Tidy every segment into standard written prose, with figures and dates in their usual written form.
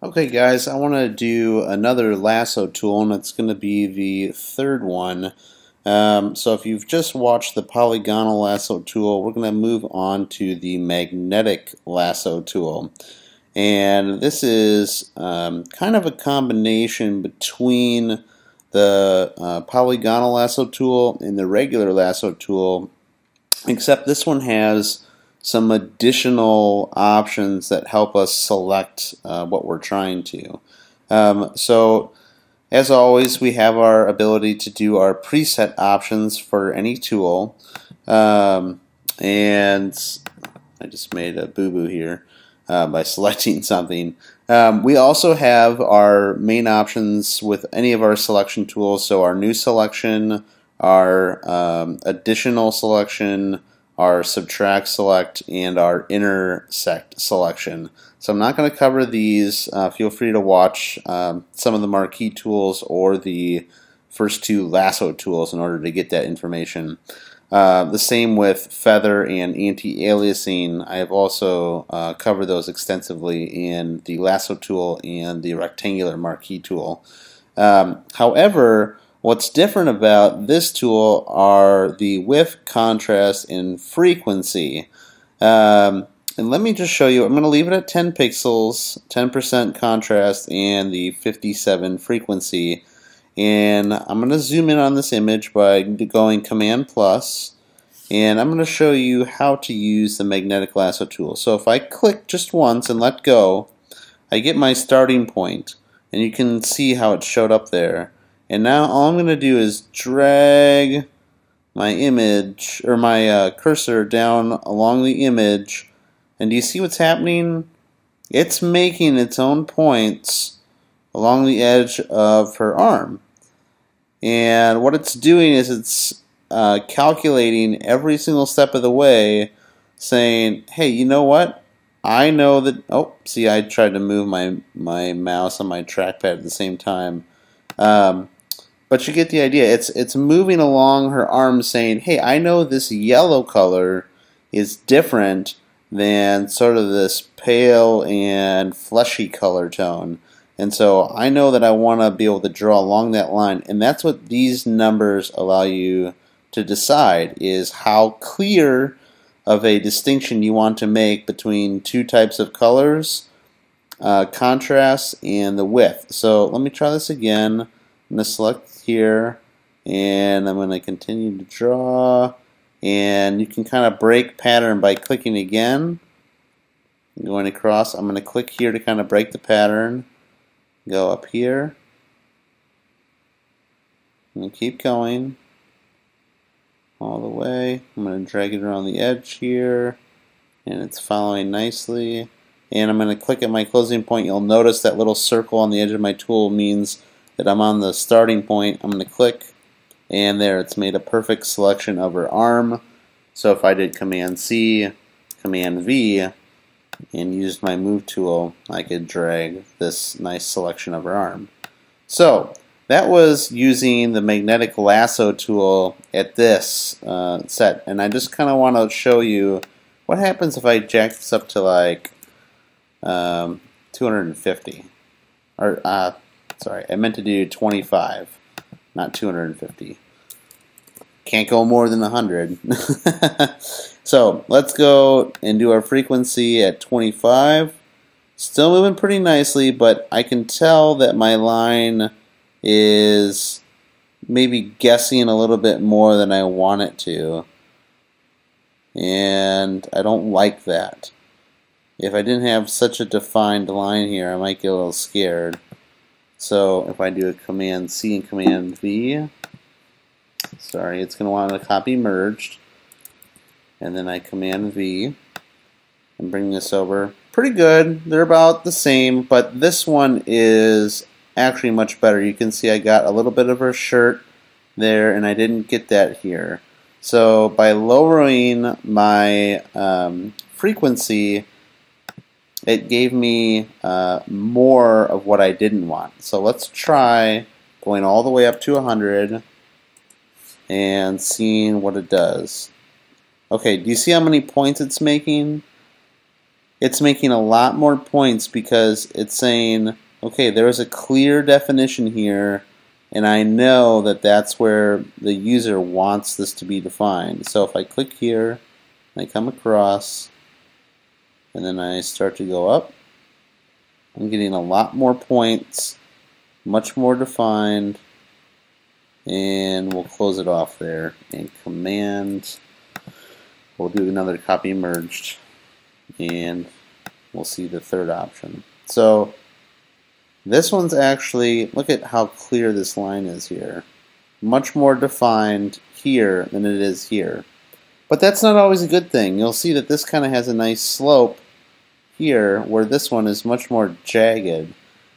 Okay guys, I want to do another lasso tool, and it's going to be the third one. So if you've just watched the polygonal lasso tool, we're going to move on to the magnetic lasso tool. And this is kind of a combination between the polygonal lasso tool and the regular lasso tool, except this one has some additional options that help us select what we're trying to. So as always, we have our ability to do our preset options for any tool. And I just made a boo-boo here by selecting something. We also have our main options with any of our selection tools, so our new selection, our additional selection, our subtract select, and our intersect selection. So I'm not going to cover these. Feel free to watch some of the marquee tools or the first two lasso tools in order to get that information. The same with feather and anti-aliasing. I have also covered those extensively in the lasso tool and the rectangular marquee tool. However, what's different about this tool are the width, contrast, and frequency. And let me just show you. I'm going to leave it at 10 pixels, 10% contrast, and the 57 frequency. And I'm going to zoom in on this image by going Command plus, and I'm going to show you how to use the magnetic lasso tool. So if I click just once and let go, I get my starting point, and you can see how it showed up there. And now all I'm going to do is drag my image, or my cursor down along the image, and do you see what's happening? It's making its own points along the edge of her arm. And what it's doing is it's calculating every single step of the way, saying, hey, you know what? I know that, oh, see, I tried to move my mouse on my trackpad at the same time. But you get the idea. It's moving along her arm saying, hey, I know this yellow color is different than sort of this pale and fleshy color tone. And so I know that I want to be able to draw along that line. And that's what these numbers allow you to decide, is how clear of a distinction you want to make between two types of colors, contrast, and the width. So let me try this again. I'm going to select here, and I'm going to continue to draw. And you can kind of break pattern by clicking again, going across. I'm going to click here to kind of break the pattern. Go up here and keep going all the way. I'm going to drag it around the edge here, and it's following nicely. And I'm going to click at my closing point. You'll notice that little circle on the edge of my tool means that I'm on the starting point. I'm going to click, and there, it's made a perfect selection of her arm. So if I did Command C, Command V, and used my move tool, I could drag this nice selection of her arm. So that was using the magnetic lasso tool at this set, and I just kind of want to show you what happens if I jack this up to like 250, or sorry, I meant to do 25, not 250. Can't go more than 100. So let's go and do our frequency at 25. Still moving pretty nicely, but I can tell that my line is maybe guessing a little bit more than I want it to. And I don't like that. If I didn't have such a defined line here, I might get a little scared. So if I do a Command C and Command V, sorry, it's going to want to copy merged. And then I Command V and bring this over. Pretty good. They're about the same, but this one is actually much better. You can see I got a little bit of her shirt there, and I didn't get that here. So by lowering my frequency, it gave me more of what I didn't want. So let's try going all the way up to 100 and seeing what it does. Okay, do you see how many points it's making? it's making a lot more points because it's saying, okay, there is a clear definition here, and I know that that's where the user wants this to be defined. So if I click here, I come across, and then I start to go up, I'm getting a lot more points, much more defined, and we'll close it off there. And Command, we'll do another copy merged, and we'll see the third option. So this one's actually, look at how clear this line is here. Much more defined here than it is here. But that's not always a good thing. You'll see that this kind of has a nice slope here, where this one is much more jagged.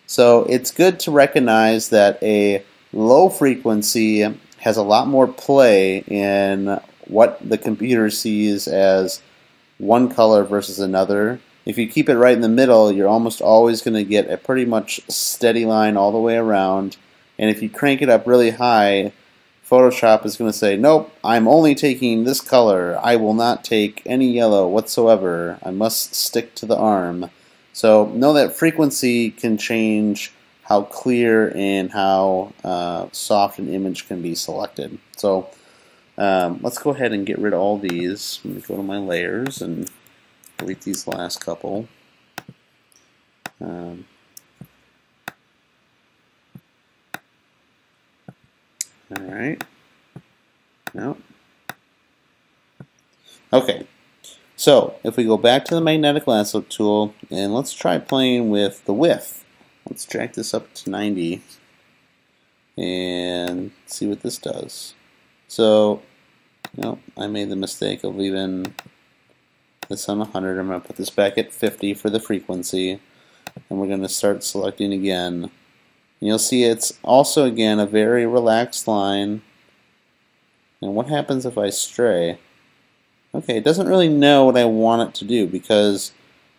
So it's good to recognize that a low frequency has a lot more play in what the computer sees as one color versus another. If you keep it right in the middle, you're almost always going to get a pretty much steady line all the way around. And if you crank it up really high, Photoshop is going to say, nope, I'm only taking this color. I will not take any yellow whatsoever. I must stick to the arm. So know that frequency can change how clear and how soft an image can be selected. So let's go ahead and get rid of all these. Let me go to my layers and delete these last couple. Alright. No. Okay. So, if we go back to the magnetic lasso tool, and let's try playing with the width. Let's jack this up to 90 and see what this does. So, I made the mistake of leaving this on 100. I'm going to put this back at 50 for the frequency, and we're going to start selecting again. And you'll see it's also, again, a very relaxed line. And what happens if I stray? Okay, it doesn't really know what I want it to do because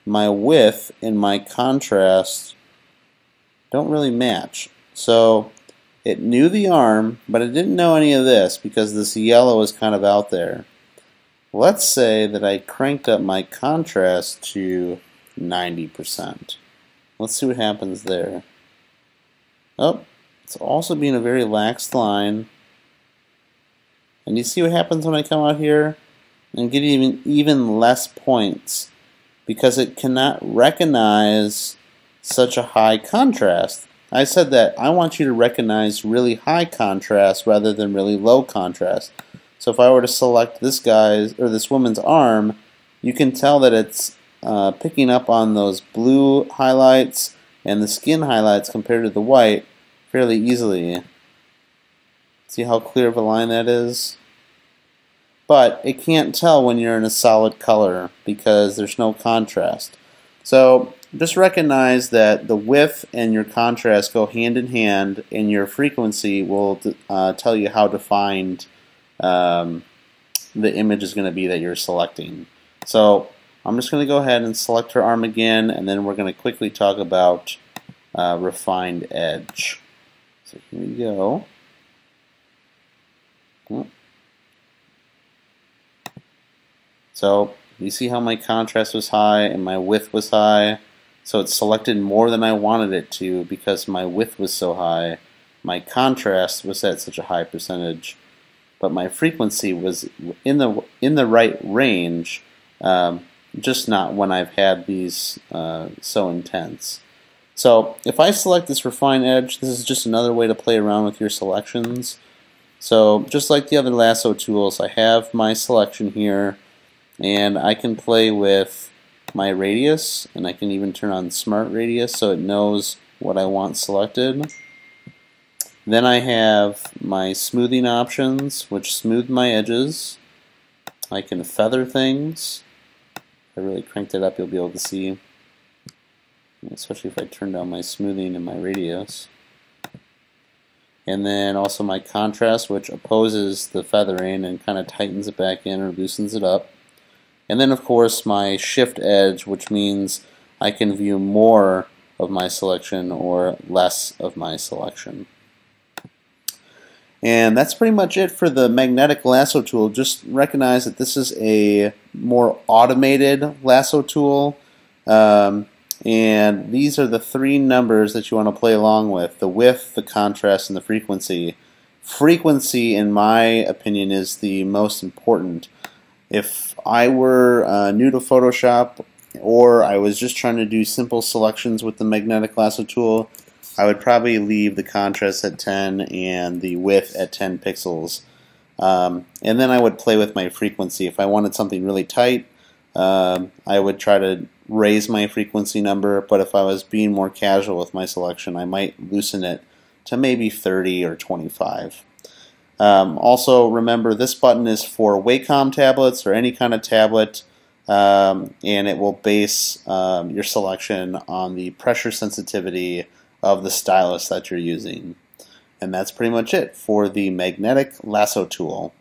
my width and my contrast don't really match. So it knew the arm, but it didn't know any of this because this yellow is kind of out there. Let's say that I cranked up my contrast to 90%. Let's see what happens there. Oh, it's also being a very lax line. And you see what happens when I come out here and get even less points because it cannot recognize such a high contrast. I said that I want you to recognize really high contrast rather than really low contrast. So if I were to select this guy's or this woman's arm, you can tell that it's picking up on those blue highlights and the skin highlights compared to the white fairly easily. See how clear of a line that is? But it can't tell when you're in a solid color because there's no contrast. So just recognize that the width and your contrast go hand in hand, and your frequency will tell you how defined the image is going to be that you're selecting. So I'm just going to go ahead and select her arm again, and then we're going to quickly talk about refined edge. So here we go. So you see how my contrast was high and my width was high? So it selected more than I wanted it to because my width was so high. My contrast was at such a high percentage, but my frequency was in the right range, just not when I've had these so intense. So if I select this refine edge, this is just another way to play around with your selections. So just like the other lasso tools, I have my selection here, and I can play with my radius, and I can even turn on smart radius so it knows what I want selected. Then I have my smoothing options, which smooth my edges. I can feather things. If I really cranked it up, you'll be able to see, especially if I turn down my smoothing and my radius. And then also my contrast, which opposes the feathering and kind of tightens it back in or loosens it up. And then of course my shift edge, which means I can view more of my selection or less of my selection. And that's pretty much it for the magnetic lasso tool. Just recognize that this is a more automated lasso tool. And these are the three numbers that you want to play along with: the width, the contrast, and the frequency. Frequency, in my opinion, is the most important. If I were new to Photoshop, or I was just trying to do simple selections with the magnetic lasso tool, I would probably leave the contrast at 10 and the width at 10 pixels. And then I would play with my frequency. If I wanted something really tight, I would try to raise my frequency number, but if I was being more casual with my selection, I might loosen it to maybe 30 or 25. Also, remember, this button is for Wacom tablets or any kind of tablet, and it will base your selection on the pressure sensitivity of the stylus that you're using. And that's pretty much it for the magnetic lasso tool.